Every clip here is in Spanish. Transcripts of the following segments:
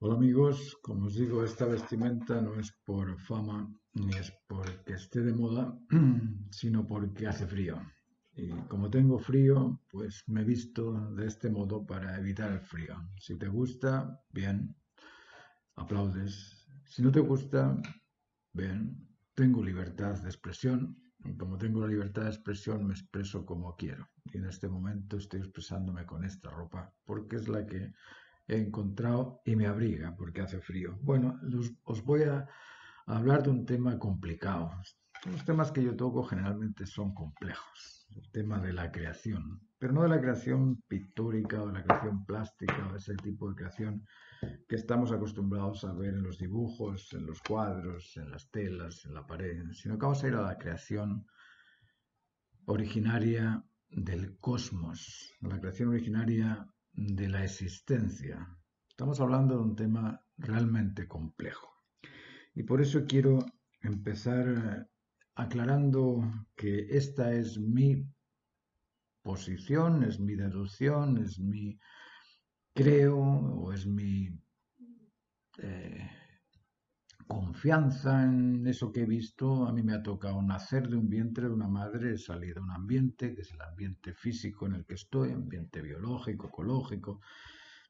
Hola amigos, como os digo, esta vestimenta no es por fama ni es porque esté de moda, sino porque hace frío. Y como tengo frío, pues me he visto de este modo para evitar el frío. Si te gusta, bien, aplaudes. Si no te gusta, bien, tengo libertad de expresión. Y como tengo la libertad de expresión, me expreso como quiero. Y en este momento estoy expresándome con esta ropa, porque es la que he encontrado y me abriga porque hace frío. Bueno, os voy a hablar de un tema complicado. Los temas que yo toco generalmente son complejos. El tema de la creación, pero no de la creación pictórica o de la creación plástica o ese tipo de creación que estamos acostumbrados a ver en los dibujos, en los cuadros, en las telas, en la pared, sino que vamos a ir a la creación originaria del cosmos, la creación originaria de la existencia. Estamos hablando de un tema realmente complejo. Y por eso quiero empezar aclarando que esta es mi posición, es mi deducción, es mi creo o es mi eh, confianza en eso que he visto. A mí me ha tocado nacer de un vientre de una madre, he salido de un ambiente, que es el ambiente físico en el que estoy, ambiente biológico, ecológico,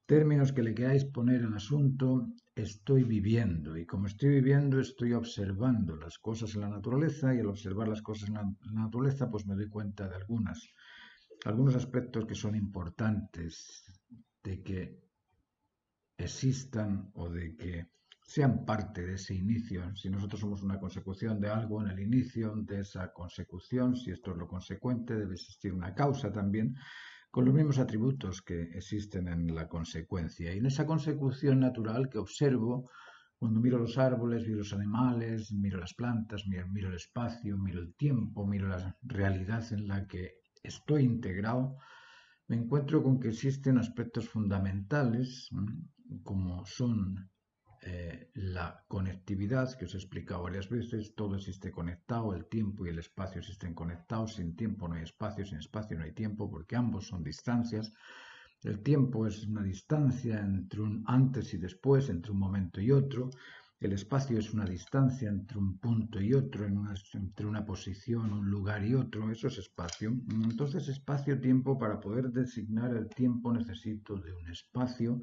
términos que le queráis poner al asunto, estoy viviendo. Y como estoy viviendo, estoy observando las cosas en la naturaleza y al observar las cosas en la naturaleza, pues me doy cuenta de algunos aspectos que son importantes de que existan o de que sean parte de ese inicio. Si nosotros somos una consecución de algo en el inicio de esa consecución, si esto es lo consecuente, debe existir una causa también, con los mismos atributos que existen en la consecuencia. Y en esa consecución natural que observo, cuando miro los árboles, miro los animales, miro las plantas, miro el espacio, miro el tiempo, miro la realidad en la que estoy integrado, me encuentro con que existen aspectos fundamentales, como son la conectividad, que os he explicado varias veces. Todo existe conectado, el tiempo y el espacio existen conectados. Sin tiempo no hay espacio, sin espacio no hay tiempo, porque ambos son distancias. El tiempo es una distancia entre un antes y después, entre un momento y otro. El espacio es una distancia entre un punto y otro, entre una posición, un lugar y otro. Eso es espacio. Entonces, espacio-tiempo, para poder designar el tiempo necesito de un espacio,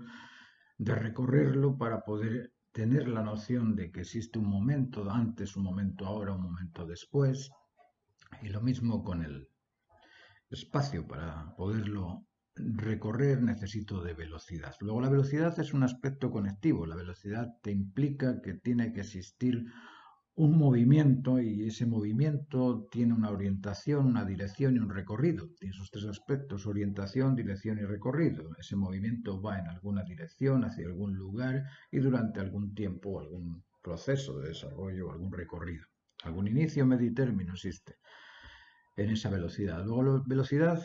de recorrerlo para poder tener la noción de que existe un momento antes, un momento ahora, un momento después. Y lo mismo con el espacio, para poderlo recorrer necesito de velocidad. Luego la velocidad es un aspecto conectivo. La velocidad te implica que tiene que existir un movimiento y ese movimiento tiene una orientación, una dirección y un recorrido. Tiene esos tres aspectos: orientación, dirección y recorrido. Ese movimiento va en alguna dirección, hacia algún lugar y durante algún tiempo, algún proceso de desarrollo o algún recorrido. Algún inicio, medio y término existe en esa velocidad. Luego, la velocidad,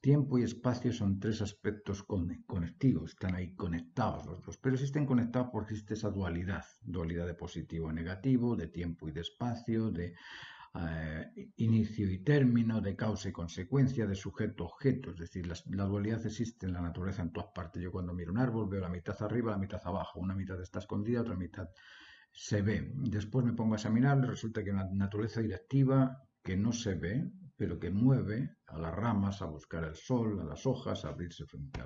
tiempo y espacio son tres aspectos conectivos, están ahí conectados los dos, pero existen conectados porque existe esa dualidad de positivo y negativo, de tiempo y de espacio, de inicio y término, de causa y consecuencia, de sujeto-objeto. Es decir, la dualidad existe en la naturaleza en todas partes. Yo cuando miro un árbol veo la mitad arriba, la mitad abajo, una mitad está escondida, otra mitad se ve. Después me pongo a examinar, resulta que hay una naturaleza directiva que no se ve, pero que mueve a las ramas a buscar el sol, a las hojas, a abrirse frente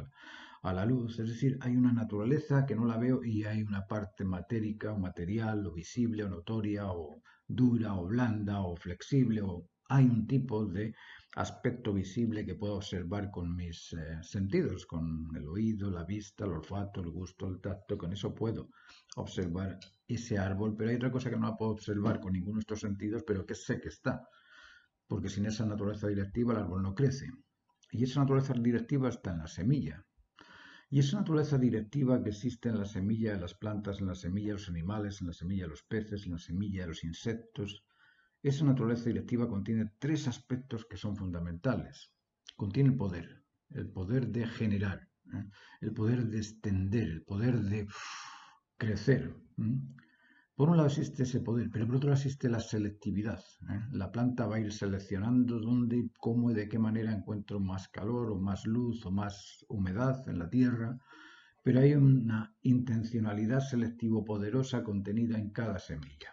a la luz. Es decir, hay una naturaleza que no la veo y hay una parte matérica o material o visible o notoria o dura o blanda o flexible, o hay un tipo de aspecto visible que puedo observar con mis sentidos, con el oído, la vista, el olfato, el gusto, el tacto. Con eso puedo observar ese árbol, pero hay otra cosa que no la puedo observar con ninguno de estos sentidos, pero que sé que está, porque sin esa naturaleza directiva el árbol no crece. Y esa naturaleza directiva está en la semilla. Y esa naturaleza directiva que existe en la semilla de las plantas, en la semilla de los animales, en la semilla de los peces, en la semilla de los insectos, esa naturaleza directiva contiene tres aspectos que son fundamentales. Contiene el poder de generar, el poder de extender, el poder de crecer. Por un lado existe ese poder, pero por otro lado existe la selectividad. La planta va a ir seleccionando dónde, cómo y de qué manera encuentro más calor o más luz o más humedad en la tierra, pero hay una intencionalidad selectivo poderosa contenida en cada semilla.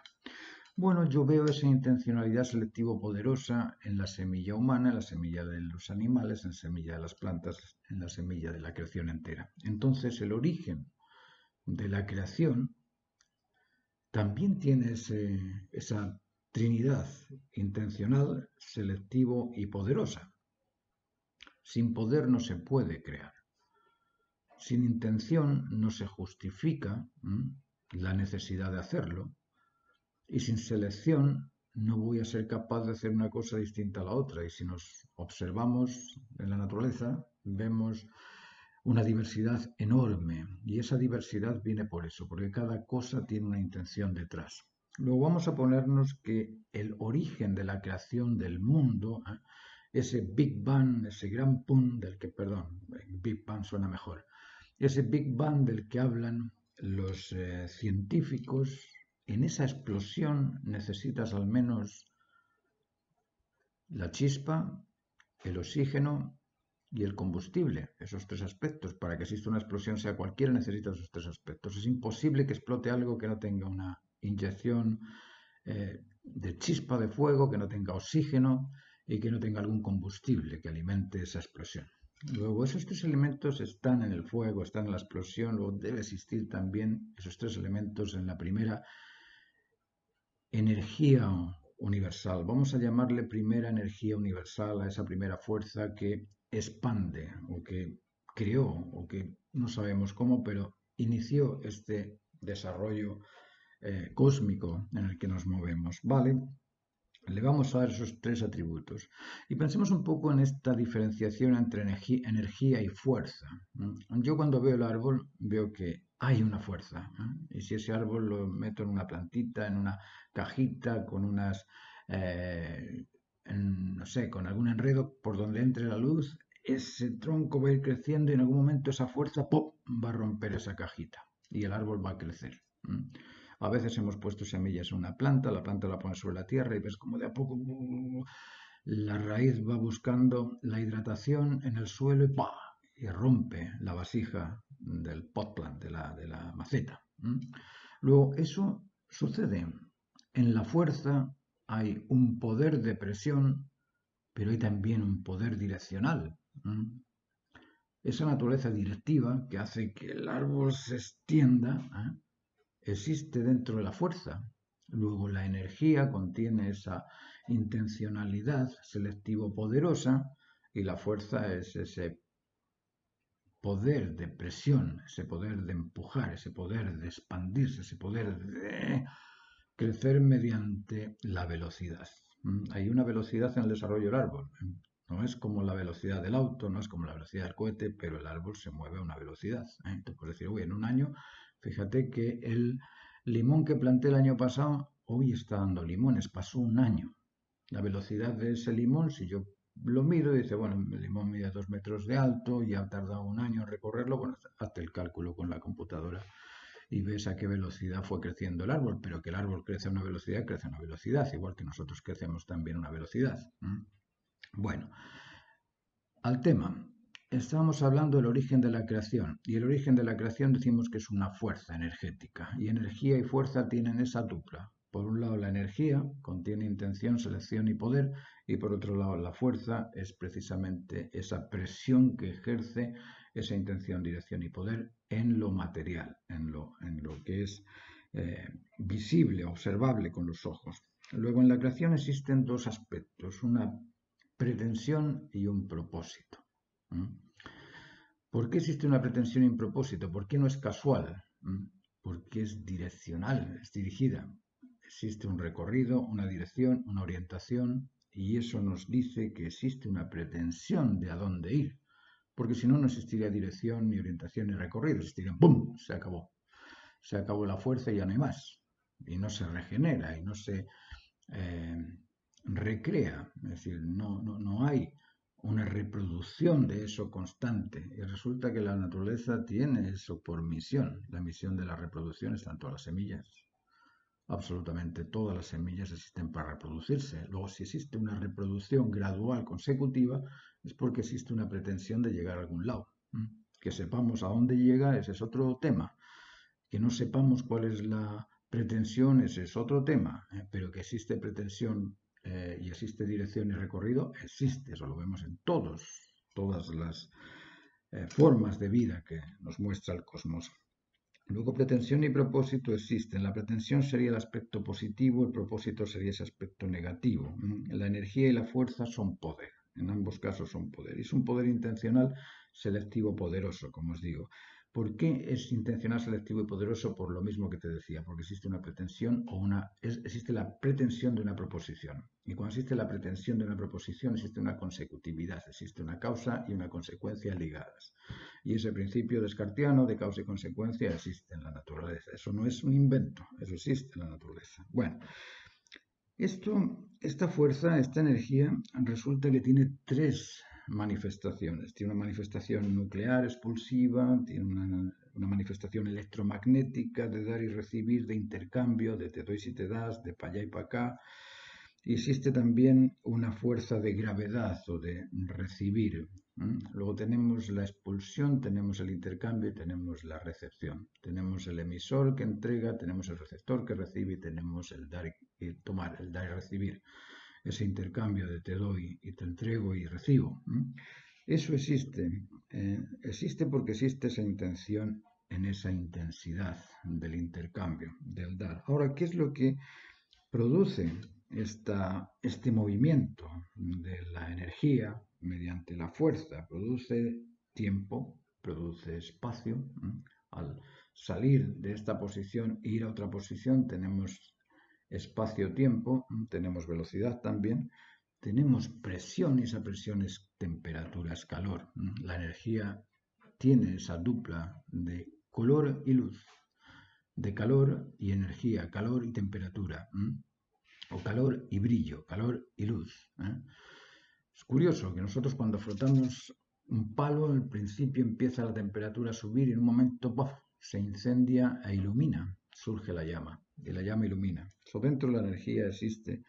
Bueno, yo veo esa intencionalidad selectivo poderosa en la semilla humana, en la semilla de los animales, en la semilla de las plantas, en la semilla de la creación entera. Entonces, el origen de la creación también tiene esa trinidad intencional, selectivo y poderosa. Sin poder no se puede crear. Sin intención no se justifica la necesidad de hacerlo. Y sin selección no voy a ser capaz de hacer una cosa distinta a la otra. Y si nos observamos en la naturaleza, vemos una diversidad enorme. Y esa diversidad viene por eso, porque cada cosa tiene una intención detrás. Luego vamos a ponernos que el origen de la creación del mundo, ese Big Bang, ese gran pum del que, perdón, Big Bang suena mejor, ese Big Bang del que hablan los científicos, en esa explosión necesitas al menos la chispa, el oxígeno y el combustible, esos tres aspectos. Para que exista una explosión, sea cualquiera, necesita esos tres aspectos. Es imposible que explote algo que no tenga una inyección de chispa de fuego, que no tenga oxígeno y que no tenga algún combustible que alimente esa explosión. Luego, esos tres elementos están en el fuego, están en la explosión, luego debe existir también esos tres elementos en la primera energía universal. Vamos a llamarle primera energía universal a esa primera fuerza que expande o que creó o que no sabemos cómo, pero inició este desarrollo cósmico en el que nos movemos. ¿Vale? Le vamos a dar esos tres atributos. Y pensemos un poco en esta diferenciación entre energía y fuerza. Yo cuando veo el árbol veo que hay una fuerza. Y si ese árbol lo meto en una plantita, en una cajita, con unas, no sé, con algún enredo por donde entre la luz, ese tronco va a ir creciendo y en algún momento esa fuerza ¡pop!, va a romper esa cajita y el árbol va a crecer. A veces hemos puesto semillas en una planta, la planta la pones sobre la tierra y ves como de a poco la raíz va buscando la hidratación en el suelo y rompe la vasija del pot plant, de la maceta. Luego, eso sucede. En la fuerza hay un poder de presión, pero hay también un poder direccional. Esa naturaleza directiva que hace que el árbol se extienda, existe dentro de la fuerza. Luego la energía contiene esa intencionalidad selectivo poderosa y la fuerza es ese poder de presión, ese poder de empujar, ese poder de expandirse, ese poder de crecer mediante la velocidad. Hay una velocidad en el desarrollo del árbol. No es como la velocidad del auto, no es como la velocidad del cohete, pero el árbol se mueve a una velocidad. Te puedes decir, en un año, fíjate que el limón que planté el año pasado, hoy está dando limones, pasó un año. La velocidad de ese limón, si yo lo mido y dice, bueno, el limón mide 2 metros de alto y ha tardado un año en recorrerlo, bueno, hazte el cálculo con la computadora y ves a qué velocidad fue creciendo el árbol, pero que el árbol crece a una velocidad, igual que nosotros crecemos también a una velocidad. Bueno, al tema. Estábamos hablando del origen de la creación, y el origen de la creación decimos que es una fuerza energética, y energía y fuerza tienen esa dupla. Por un lado, la energía contiene intención, selección y poder, y por otro lado, la fuerza es precisamente esa presión que ejerce esa intención, dirección y poder en lo material, en lo que es visible, observable con los ojos. Luego, en la creación existen dos aspectos, una pretensión y un propósito. ¿Por qué existe una pretensión y un propósito? ¿Por qué no es casual? Porque es direccional, es dirigida. Existe un recorrido, una dirección, una orientación, y eso nos dice que existe una pretensión de a dónde ir. Porque si no, no existiría dirección, ni orientación, ni recorrido. Existiría ¡pum! Se acabó. Se acabó la fuerza y ya no hay más. Y no se regenera, y no se recrea. Es decir, no hay una reproducción de eso constante. Y resulta que la naturaleza tiene eso por misión. La misión de la reproducción está en todas las semillas. Absolutamente todas las semillas existen para reproducirse. Luego, si existe una reproducción gradual consecutiva, es porque existe una pretensión de llegar a algún lado. Que sepamos a dónde llega, ese es otro tema. Que no sepamos cuál es la pretensión, ese es otro tema. Pero que existe pretensión y existe dirección y recorrido, existe. Eso lo vemos en todas las formas de vida que nos muestra el cosmos. Luego, pretensión y propósito existen. La pretensión sería el aspecto positivo, el propósito sería ese aspecto negativo. La energía y la fuerza son poder. En ambos casos son poder. Y es un poder intencional, selectivo, poderoso, como os digo. ¿Por qué es intencional, selectivo y poderoso? Por lo mismo que te decía, porque existe una pretensión existe la pretensión de una proposición. Y cuando existe la pretensión de una proposición, existe una consecutividad, existe una causa y una consecuencia ligadas. Y ese principio descartiano de causa y consecuencia existe en la naturaleza. Eso no es un invento, eso existe en la naturaleza. Bueno, esta fuerza, esta energía, resulta que tiene tres manifestaciones. Tiene una manifestación nuclear expulsiva, tiene una manifestación electromagnética de dar y recibir, de intercambio, de te doy si te das, de para allá y para acá. Y existe también una fuerza de gravedad o de recibir. Luego tenemos la expulsión, tenemos el intercambio y tenemos la recepción. Tenemos el emisor que entrega, tenemos el receptor que recibe y tenemos el dar y tomar, el dar y recibir. Ese intercambio de te doy y te entrego y recibo. Eso existe. Existe porque existe esa intención en esa intensidad del intercambio, del dar. Ahora, ¿qué es lo que produce este movimiento de la energía mediante la fuerza? Produce tiempo, produce espacio. Al salir de esta posición e ir a otra posición tenemos espacio-tiempo, tenemos velocidad también, tenemos presión y esa presión es temperatura, es calor. La energía tiene esa dupla de color y luz, de calor y energía, calor y temperatura. O calor y brillo, calor y luz. Es curioso que nosotros cuando frotamos un palo, al principio empieza la temperatura a subir y en un momento ¡puff!, se incendia e ilumina, surge la llama y la llama ilumina. Dentro de la energía existe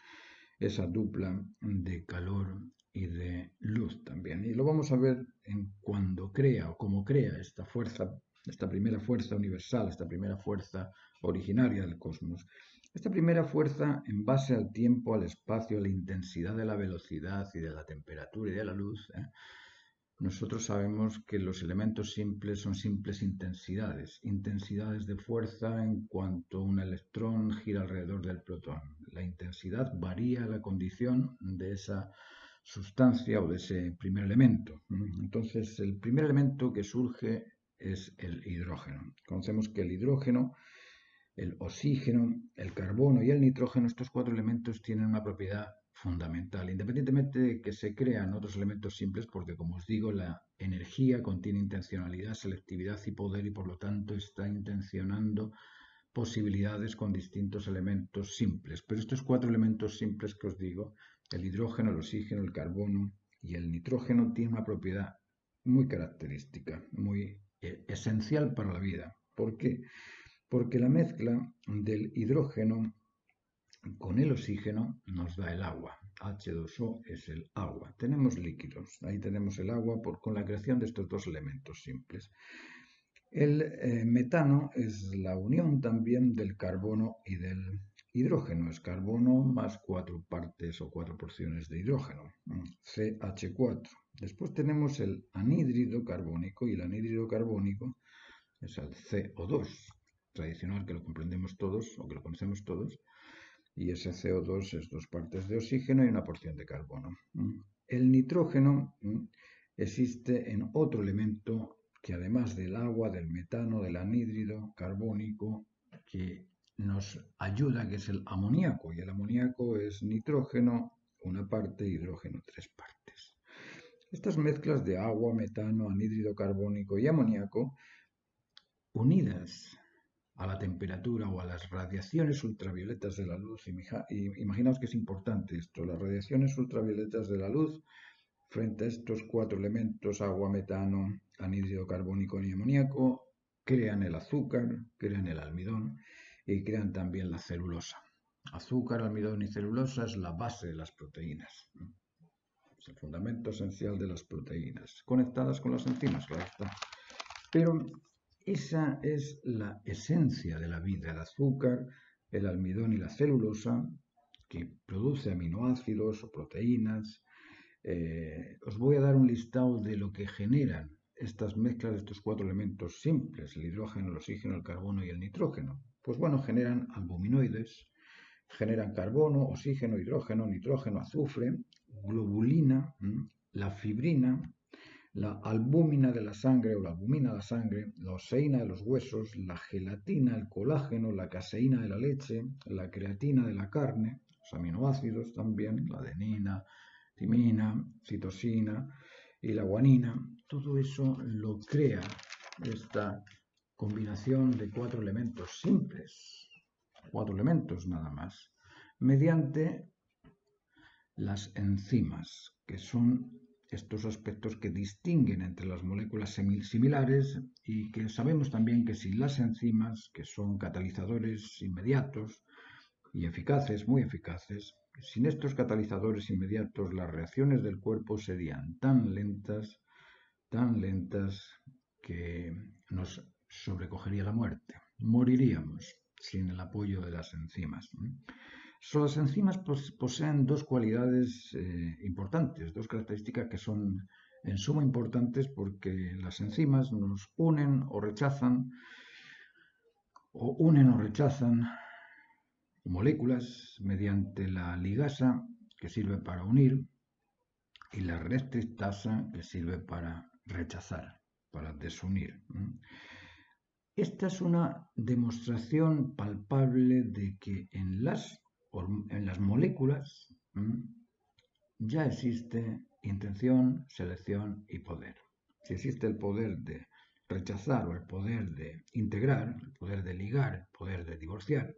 esa dupla de calor y de luz también. Y lo vamos a ver en cuando crea o cómo crea esta fuerza, esta primera fuerza universal, esta primera fuerza originaria del cosmos. Esta primera fuerza, en base al tiempo, al espacio, a la intensidad de la velocidad y de la temperatura y de la luz, nosotros sabemos que los elementos simples son simples intensidades, intensidades de fuerza en cuanto un electrón gira alrededor del protón. La intensidad varía la condición de esa sustancia o de ese primer elemento. Entonces, el primer elemento que surge es el hidrógeno. Conocemos que el hidrógeno, el oxígeno, el carbono y el nitrógeno, estos cuatro elementos tienen una propiedad fundamental, independientemente de que se crean otros elementos simples, porque como os digo, la energía contiene intencionalidad, selectividad y poder y por lo tanto está intencionando posibilidades con distintos elementos simples. Pero estos cuatro elementos simples que os digo, el hidrógeno, el oxígeno, el carbono y el nitrógeno, tienen una propiedad muy característica, muy esencial para la vida. ¿Por qué? Porque la mezcla del hidrógeno con el oxígeno nos da el agua. H2O es el agua. Tenemos líquidos. Ahí tenemos el agua con la creación de estos dos elementos simples. El metano es la unión también del carbono y del hidrógeno. Es carbono más 4 partes o 4 porciones de hidrógeno. CH4. Después tenemos el anhídrido carbónico y el anhídrido carbónico es el CO2 tradicional que lo comprendemos todos o que lo conocemos todos. Y ese CO2 es 2 partes de oxígeno y una porción de carbono. El nitrógeno existe en otro elemento que además del agua, del metano, del anhídrido carbónico, que nos ayuda, que es el amoníaco. Y el amoníaco es nitrógeno, una parte, hidrógeno, 3 partes. Estas mezclas de agua, metano, anhídrido carbónico y amoníaco, unidas a la temperatura o a las radiaciones ultravioletas de la luz. Imaginaos que es importante esto, las radiaciones ultravioletas de la luz frente a estos 4 elementos, agua, metano, anhídrido carbónico y amoníaco, crean el azúcar, crean el almidón y crean también la celulosa. Azúcar, almidón y celulosa es la base de las proteínas. Es el fundamento esencial de las proteínas, conectadas con las enzimas, claro está. Pero esa es la esencia de la vida, el azúcar, el almidón y la celulosa, que produce aminoácidos o proteínas. Os voy a dar un listado de lo que generan estas mezclas de estos cuatro elementos simples, el hidrógeno, el oxígeno, el carbono y el nitrógeno. Pues bueno, generan albuminoides, generan carbono, oxígeno, hidrógeno, nitrógeno, azufre, globulina, la fibrina, la albúmina de la sangre o la albumina de la sangre, la oseína de los huesos, la gelatina, el colágeno, la caseína de la leche, la creatina de la carne, los aminoácidos también, la adenina, timina, citosina y la guanina. Todo eso lo crea esta combinación de cuatro elementos simples, cuatro elementos nada más, mediante las enzimas, que son estos aspectos que distinguen entre las moléculas similares y que sabemos también que sin las enzimas, que son catalizadores inmediatos y eficaces, muy eficaces, sin estos catalizadores inmediatos las reacciones del cuerpo serían tan lentas que nos sobrecogería la muerte. Moriríamos sin el apoyo de las enzimas. Las enzimas poseen dos cualidades importantes, dos características que son en suma importantes porque las enzimas nos unen o rechazan moléculas mediante la ligasa que sirve para unir y la reductasa que sirve para rechazar, para desunir. Esta es una demostración palpable de que en las moléculas ya existe intención, selección y poder. Si existe el poder de rechazar o el poder de integrar, el poder de ligar, el poder de divorciar,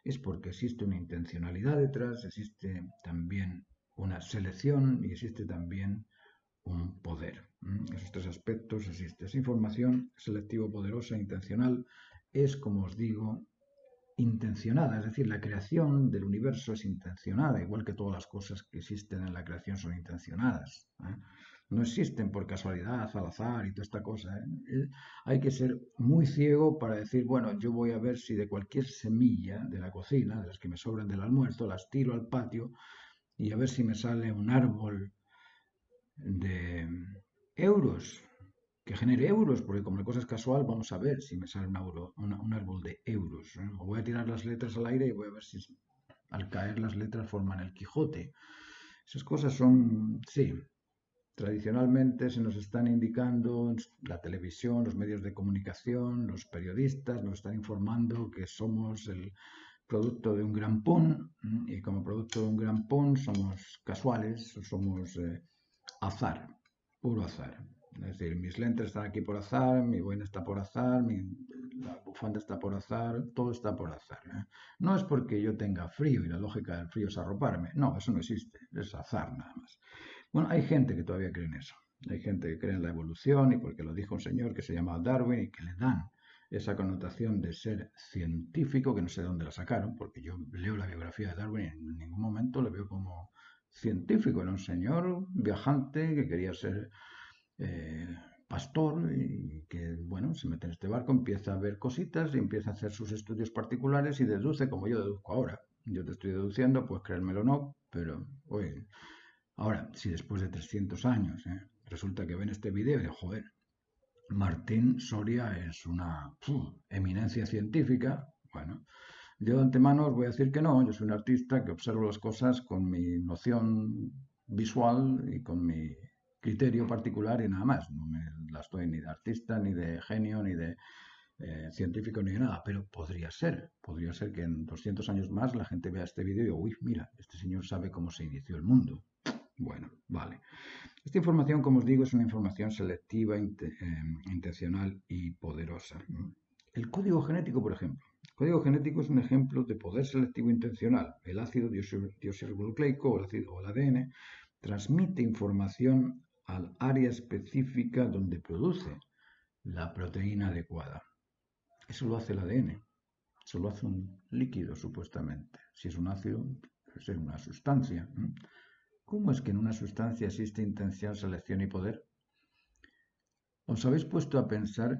es porque existe una intencionalidad detrás, existe también una selección y existe también un poder. Esos tres aspectos existen. Esa información selectivo-poderosa, intencional, es, como os digo, intencionada, es decir, la creación del universo es intencionada, igual que todas las cosas que existen en la creación son intencionadas. No existen por casualidad, al azar y toda esta cosa. Hay que ser muy ciego para decir, bueno, yo voy a ver si de cualquier semilla de la cocina, de las que me sobran del almuerzo, las tiro al patio y a ver si me sale un árbol de euros, que genere euros, porque como la cosa es casual, vamos a ver si me sale un árbol de euros. O voy a tirar las letras al aire y voy a ver si al caer las letras forman el Quijote. Esas cosas son, sí, tradicionalmente se nos están indicando la televisión, los medios de comunicación, los periodistas nos están informando que somos el producto de un gran pun y como producto de un gran pun somos casuales, somos azar, puro azar. Es decir, mis lentes están aquí por azar, mi boina está por azar, la bufanda está por azar, todo está por azar. No es porque yo tenga frío y la lógica del frío es arroparme, no, eso no existe, es azar nada más. Bueno, hay gente que todavía cree en eso. Hay gente que cree en la evolución y porque lo dijo un señor que se llama Darwin y que le dan esa connotación de ser científico, que no sé de dónde la sacaron, porque yo leo la biografía de Darwin y en ningún momento le veo como científico. Era un señor viajante que quería ser pastor y que, bueno, se mete en este barco, empieza a ver cositas y empieza a hacer sus estudios particulares y deduce como yo deduzco ahora. Yo te estoy deduciendo, pues creérmelo o no, pero, oye, ahora, si después de 300 años resulta que ven este vídeo y digo, joder, Martín Soria es una eminencia científica, bueno, yo de antemano os voy a decir que no, yo soy un artista que observo las cosas con mi noción visual y con mi criterio particular y nada más. No me las doy ni de artista, ni de genio, ni de científico, ni de nada, pero podría ser que en 200 años más la gente vea este vídeo y diga, uy, mira, este señor sabe cómo se inició el mundo. Bueno, vale. Esta información, como os digo, es una información selectiva, intencional y poderosa. El código genético, por ejemplo. El código genético es un ejemplo de poder selectivo intencional. El ácido desoxirribonucleico o el ADN transmite información al área específica donde produce la proteína adecuada. Eso lo hace el ADN. Eso lo hace un líquido, supuestamente. Si es un ácido, debe ser una sustancia. ¿Cómo es que en una sustancia existe intención, selección y poder? ¿Os habéis puesto a pensar,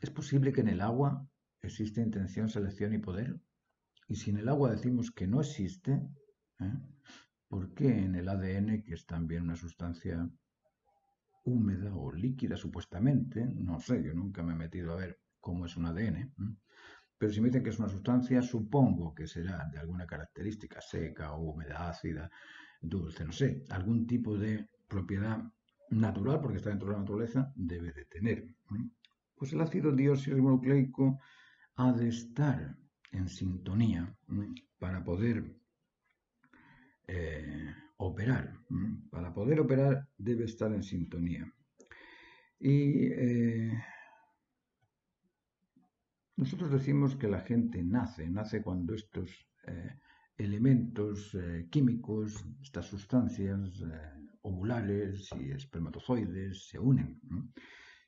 es posible que en el agua existe intención, selección y poder? Y si en el agua decimos que no existe, ¿eh? ¿Por qué en el ADN, que es también una sustancia húmeda o líquida supuestamente? No sé, yo nunca me he metido a ver cómo es un ADN. Pero si me dicen que es una sustancia, supongo que será de alguna característica seca, húmeda, ácida, dulce, no sé, algún tipo de propiedad natural, porque está dentro de la naturaleza, debe de tener. Pues el ácido diosirribonucleico ha de estar en sintonía para poder operar. Para poder operar debe estar en sintonía. Y nosotros decimos que la gente nace cuando estos elementos químicos, estas sustancias ovulares y espermatozoides se unen, ¿no?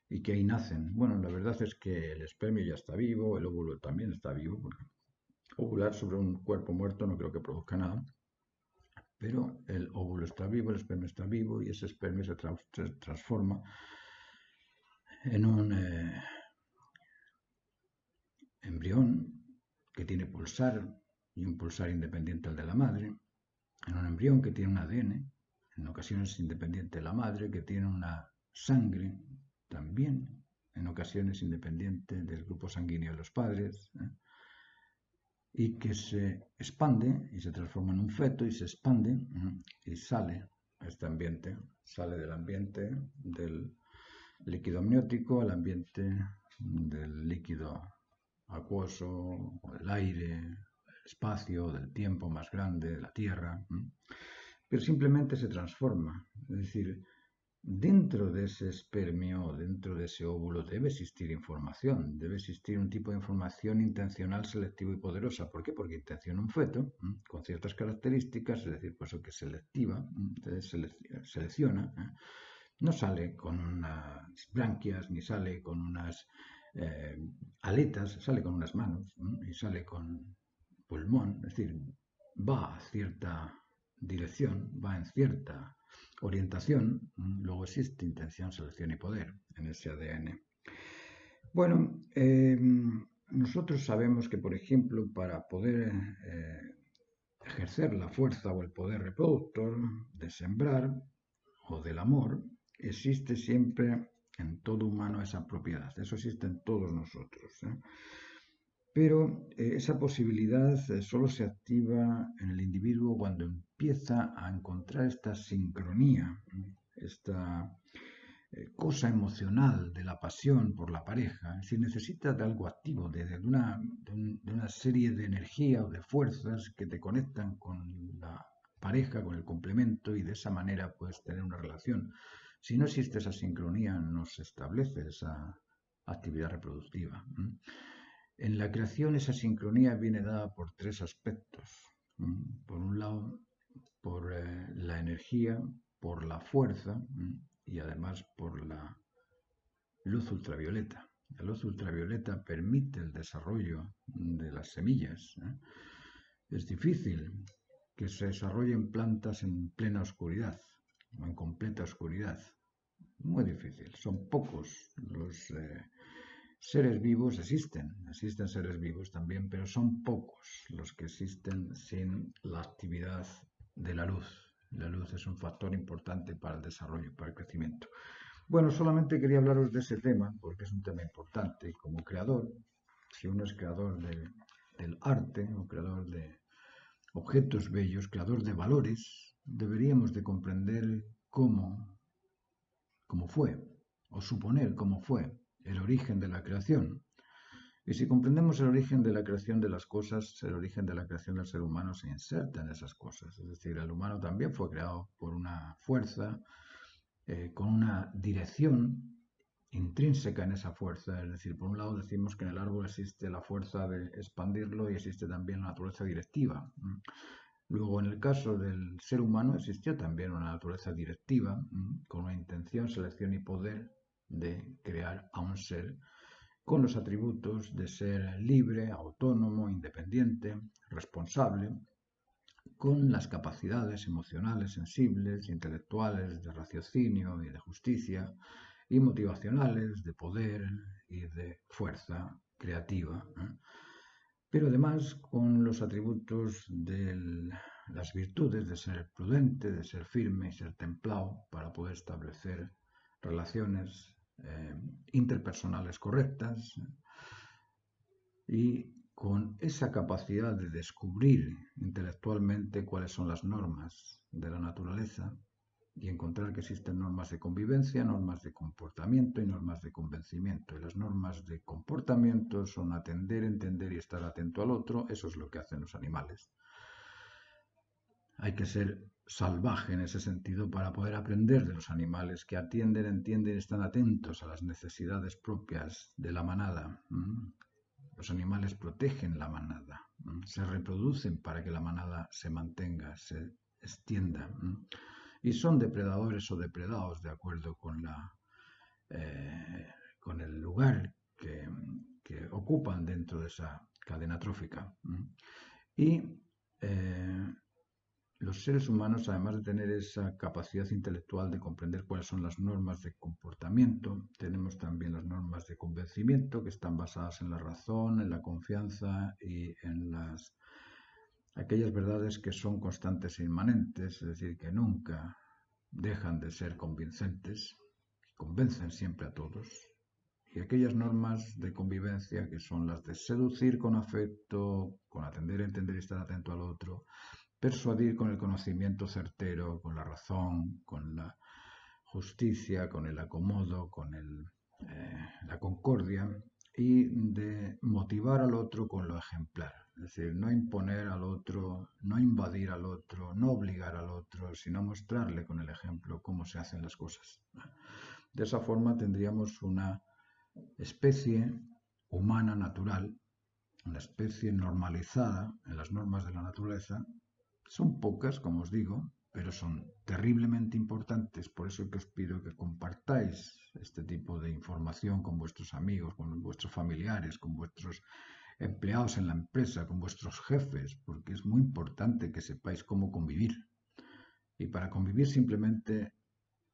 Y que ahí nacen. Bueno, la verdad es que el espermio ya está vivo, el óvulo también está vivo, porque ovular sobre un cuerpo muerto no creo que produzca nada, pero el óvulo está vivo, el espermio está vivo y ese espermio se transforma en un embrión que tiene pulsar y un pulsar independiente al de la madre, en un embrión que tiene un ADN, en ocasiones independiente de la madre, que tiene una sangre también, en ocasiones independiente del grupo sanguíneo de los padres, y que se expande y se transforma en un feto y se expande y sale a este ambiente, sale del ambiente del líquido amniótico al ambiente del líquido acuoso, del aire, del espacio, del tiempo más grande, de la Tierra, pero simplemente se transforma. Es decir, dentro de ese espermio, dentro de ese óvulo, debe existir información, debe existir un tipo de información intencional, selectiva y poderosa. ¿Por qué? Porque intenciona un feto con ciertas características, es decir, pues que selectiva, selecciona, no sale con unas branquias, ni sale con unas aletas, sale con unas manos y sale con pulmón, es decir, va a cierta dirección, va en cierta orientación, luego existe intención, selección y poder en ese ADN. Bueno, nosotros sabemos que, por ejemplo, para poder ejercer la fuerza o el poder reproductor de sembrar o del amor, existe siempre en todo humano esa propiedad. Eso existe en todos nosotros. Pero esa posibilidad solo se activa en el individuo cuando empieza a encontrar esta sincronía, esta cosa emocional de la pasión por la pareja. Si necesitas de algo activo, de una serie de energía o de fuerzas que te conectan con la pareja, con el complemento, y de esa manera puedes tener una relación. Si no existe esa sincronía, no se establece esa actividad reproductiva. En la creación esa sincronía viene dada por tres aspectos. Por un lado, por la energía, por la fuerza y además por la luz ultravioleta. La luz ultravioleta permite el desarrollo de las semillas. Es difícil que se desarrollen plantas en plena oscuridad o en completa oscuridad. Muy difícil. Son pocos los seres vivos, existen seres vivos también, pero son pocos los que existen sin la actividad de la luz. La luz es un factor importante para el desarrollo, para el crecimiento. Bueno, solamente quería hablaros de ese tema, porque es un tema importante. Y como creador, si uno es creador del arte, o creador de objetos bellos, creador de valores, deberíamos de comprender cómo fue, o suponer cómo fue el origen de la creación. Y si comprendemos el origen de la creación de las cosas, el origen de la creación del ser humano se inserta en esas cosas. Es decir, el humano también fue creado por una fuerza, con una dirección intrínseca en esa fuerza. Es decir, por un lado decimos que en el árbol existe la fuerza de expandirlo y existe también la naturaleza directiva. Luego, en el caso del ser humano, existió también una naturaleza directiva con una intención, selección y poder de crear a un ser con los atributos de ser libre, autónomo, independiente, responsable, con las capacidades emocionales, sensibles, intelectuales, de raciocinio y de justicia, y motivacionales, de poder y de fuerza creativa, pero además con los atributos de las virtudes de ser prudente, de ser firme y ser templado para poder establecer relaciones interpersonales correctas y con esa capacidad de descubrir intelectualmente cuáles son las normas de la naturaleza y encontrar que existen normas de convivencia, normas de comportamiento y normas de convencimiento. Y las normas de comportamiento son atender, entender y estar atento al otro. Eso es lo que hacen los animales. Hay que ser salvaje en ese sentido para poder aprender de los animales que atienden, entienden y están atentos a las necesidades propias de la manada. Los animales protegen la manada, se reproducen para que la manada se mantenga, se extienda. Y son depredadores o depredados de acuerdo con el lugar que ocupan dentro de esa cadena trófica. Y los seres humanos, además de tener esa capacidad intelectual de comprender cuáles son las normas de comportamiento, tenemos también las normas de convencimiento, que están basadas en la razón, en la confianza y en aquellas verdades que son constantes e inmanentes, es decir, que nunca dejan de ser convincentes, convencen siempre a todos. Y aquellas normas de convivencia que son las de seducir con afecto, con atender, entender y estar atento al otro, persuadir con el conocimiento certero, con la razón, con la justicia, con el acomodo, con la concordia, y de motivar al otro con lo ejemplar. Es decir, no imponer al otro, no invadir al otro, no obligar al otro, sino mostrarle con el ejemplo cómo se hacen las cosas. De esa forma tendríamos una especie humana natural, una especie normalizada en las normas de la naturaleza. Son pocas, como os digo, pero son terriblemente importantes. Por eso que os pido que compartáis este tipo de información con vuestros amigos, con vuestros familiares, con vuestros empleados en la empresa, con vuestros jefes, porque es muy importante que sepáis cómo convivir. Y para convivir simplemente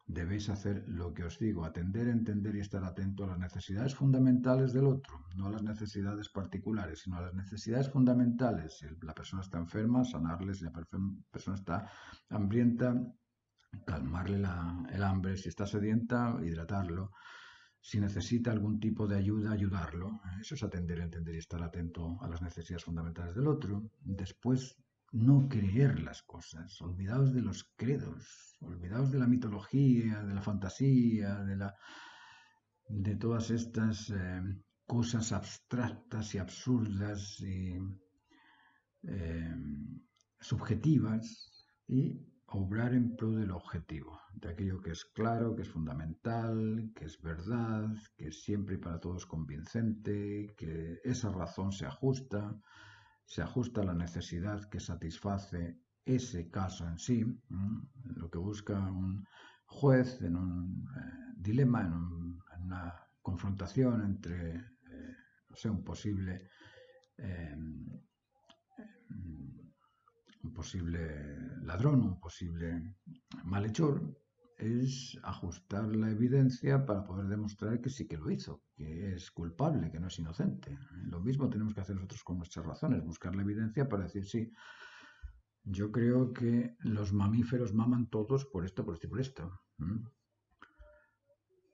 debéis hacer lo que os digo, atender, entender y estar atento a las necesidades fundamentales del otro, no a las necesidades particulares, sino a las necesidades fundamentales. Si la persona está enferma, sanarle; si la persona está hambrienta, calmarle el hambre; si está sedienta, hidratarlo; si necesita algún tipo de ayuda, ayudarlo. Eso es atender, entender y estar atento a las necesidades fundamentales del otro. Después, no creer las cosas, olvidaos de los credos, olvidaos de la mitología, de la fantasía, de todas estas cosas abstractas y absurdas y subjetivas, y obrar en pro del objetivo, de aquello que es claro, que es fundamental, que es verdad, que es siempre y para todos convincente, que esa razón se ajusta a la necesidad que satisface ese caso en sí, lo que busca un juez en un dilema, en una confrontación entre, no sé, un posible ladrón, un posible malhechor, es ajustar la evidencia para poder demostrar que sí que lo hizo, que es culpable, que no es inocente. Lo mismo tenemos que hacer nosotros con nuestras razones, buscar la evidencia para decir: sí, yo creo que los mamíferos maman todos por esto, por esto y por esto.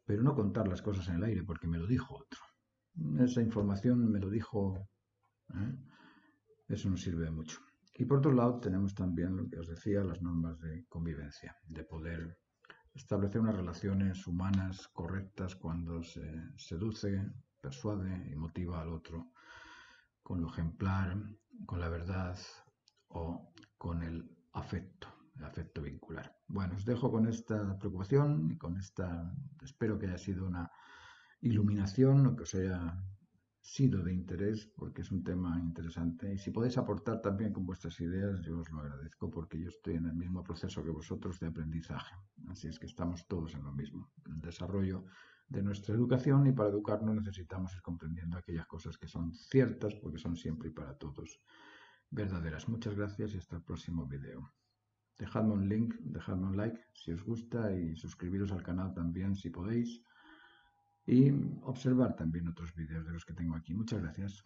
Pero no contar las cosas en el aire porque me lo dijo otro. Esa información me lo dijo. Eso no sirve de mucho. Y por otro lado tenemos también lo que os decía, las normas de convivencia, de poder establecer unas relaciones humanas correctas cuando se seduce, persuade y motiva al otro con lo ejemplar, con la verdad o con el afecto vincular. Bueno, os dejo con esta preocupación y con esta, espero que haya sido una iluminación o que os haya sido de interés, porque es un tema interesante, y si podéis aportar también con vuestras ideas, yo os lo agradezco, porque yo estoy en el mismo proceso que vosotros de aprendizaje, así es que estamos todos en lo mismo, en el desarrollo de nuestra educación, y para educarnos necesitamos ir comprendiendo aquellas cosas que son ciertas, porque son siempre y para todos verdaderas. Muchas gracias y hasta el próximo video. Dejadme un link, dejadme un like si os gusta y suscribiros al canal también si podéis. y observar también otros vídeos de los que tengo aquí. Muchas gracias.